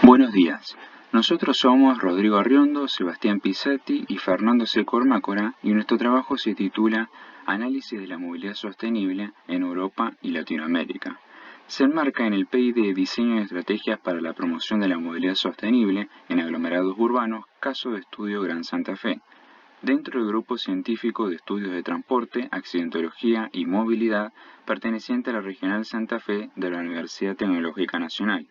Buenos días. Nosotros somos Rodrigo Arriondo, Sebastián Pisati y Fernando Secor Mácora, y nuestro trabajo se titula Análisis de la movilidad sostenible en Europa y Latinoamérica. Se enmarca en el PI de Diseño de Estrategias para la Promoción de la Movilidad Sostenible en Aglomerados Urbanos, caso de estudio Gran Santa Fe, dentro del Grupo Científico de Estudios de Transporte, Accidentología y Movilidad, perteneciente a la Regional Santa Fe de la Universidad Tecnológica Nacional.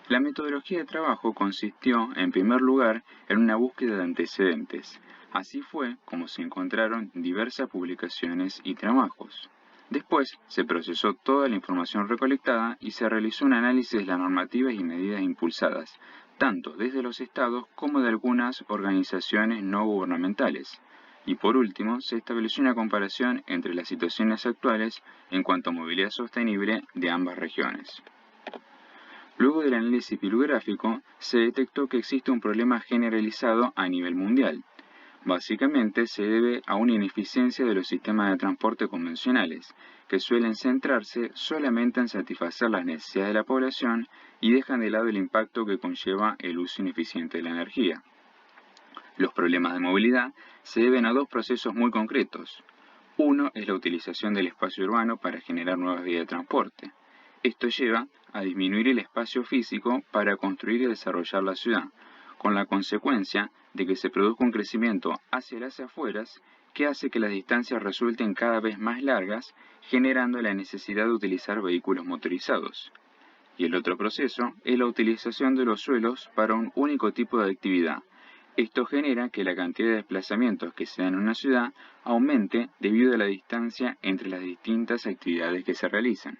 La metodología de trabajo consistió, en primer lugar, en una búsqueda de antecedentes. Así fue como se encontraron diversas publicaciones y trabajos. Después, se procesó toda la información recolectada y se realizó un análisis de las normativas y medidas impulsadas, tanto desde los estados como de algunas organizaciones no gubernamentales. Y por último, se estableció una comparación entre las situaciones actuales en cuanto a movilidad sostenible de ambas regiones. Luego del análisis bibliográfico, se detectó que existe un problema generalizado a nivel mundial. Básicamente se debe a una ineficiencia de los sistemas de transporte convencionales, que suelen centrarse solamente en satisfacer las necesidades de la población y dejan de lado el impacto que conlleva el uso ineficiente de la energía. Los problemas de movilidad se deben a dos procesos muy concretos. Uno es la utilización del espacio urbano para generar nuevas vías de transporte. Esto lleva a disminuir el espacio físico para construir y desarrollar la ciudad, con la consecuencia de que se produzca un crecimiento hacia las afueras que hace que las distancias resulten cada vez más largas, generando la necesidad de utilizar vehículos motorizados. Y el otro proceso es la utilización de los suelos para un único tipo de actividad. Esto genera que la cantidad de desplazamientos que se dan en una ciudad aumente debido a la distancia entre las distintas actividades que se realizan.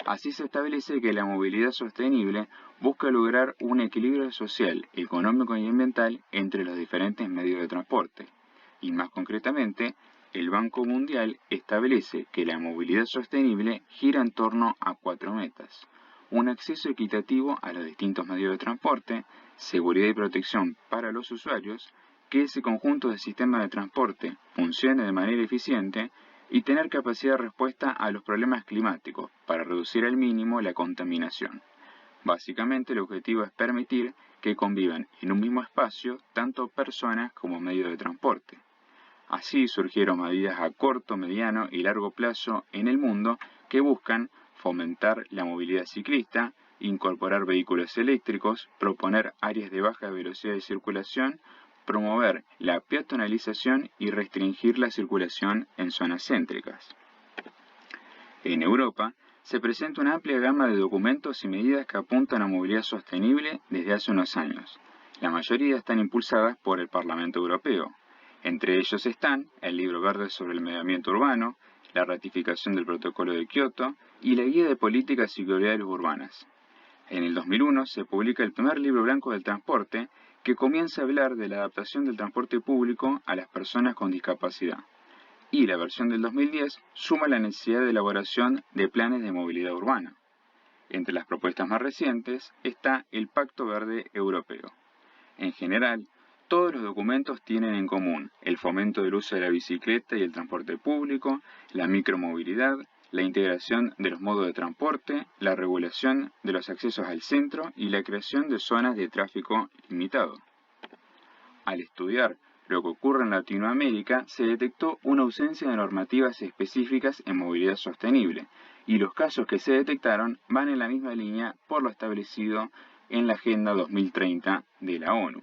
Así se establece que la movilidad sostenible busca lograr un equilibrio social, económico y ambiental entre los diferentes medios de transporte. Y más concretamente, el Banco Mundial establece que la movilidad sostenible gira en torno a 4 metas: un acceso equitativo a los distintos medios de transporte, seguridad y protección para los usuarios, que ese conjunto de sistemas de transporte funcione de manera eficiente, y tener capacidad de respuesta a los problemas climáticos para reducir al mínimo la contaminación. Básicamente el objetivo es permitir que convivan en un mismo espacio tanto personas como medios de transporte. Así surgieron medidas a corto, mediano y largo plazo en el mundo que buscan fomentar la movilidad ciclista, incorporar vehículos eléctricos, proponer áreas de baja velocidad de circulación, promover la peatonalización y restringir la circulación en zonas céntricas. En Europa, se presenta una amplia gama de documentos y medidas que apuntan a movilidad sostenible desde hace unos años. La mayoría están impulsadas por el Parlamento Europeo. Entre ellos están el Libro Verde sobre el Medio Ambiente Urbano, la ratificación del Protocolo de Kioto y la Guía de Políticas Cicloviarias Urbanas. En el 2001 se publica el primer Libro Blanco del Transporte, que comienza a hablar de la adaptación del transporte público a las personas con discapacidad. Y la versión del 2010 suma la necesidad de elaboración de planes de movilidad urbana. Entre las propuestas más recientes está el Pacto Verde Europeo. En general, todos los documentos tienen en común el fomento del uso de la bicicleta y el transporte público, la micromovilidad, la integración de los modos de transporte, la regulación de los accesos al centro y la creación de zonas de tráfico limitado. Al estudiar lo que ocurre en Latinoamérica, se detectó una ausencia de normativas específicas en movilidad sostenible, y los casos que se detectaron van en la misma línea por lo establecido en la Agenda 2030 de la ONU.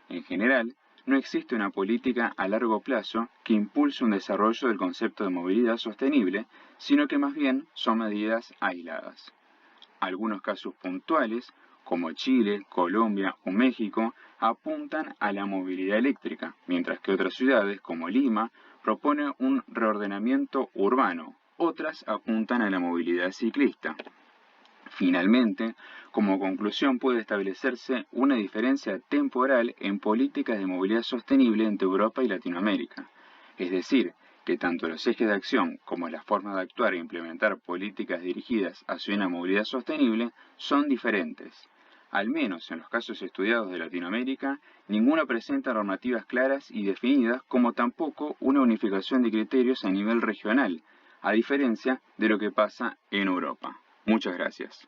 En general, no existe una política a largo plazo que impulse un desarrollo del concepto de movilidad sostenible, sino que más bien son medidas aisladas. Algunos casos puntuales, como Chile, Colombia o México, apuntan a la movilidad eléctrica, mientras que otras ciudades, como Lima, proponen un reordenamiento urbano. Otras apuntan a la movilidad ciclista. Finalmente, como conclusión puede establecerse una diferencia temporal en políticas de movilidad sostenible entre Europa y Latinoamérica. Es decir, que tanto los ejes de acción como las formas de actuar e implementar políticas dirigidas hacia una movilidad sostenible son diferentes. Al menos en los casos estudiados de Latinoamérica, ninguno presenta normativas claras y definidas, como tampoco una unificación de criterios a nivel regional, a diferencia de lo que pasa en Europa. Muchas gracias.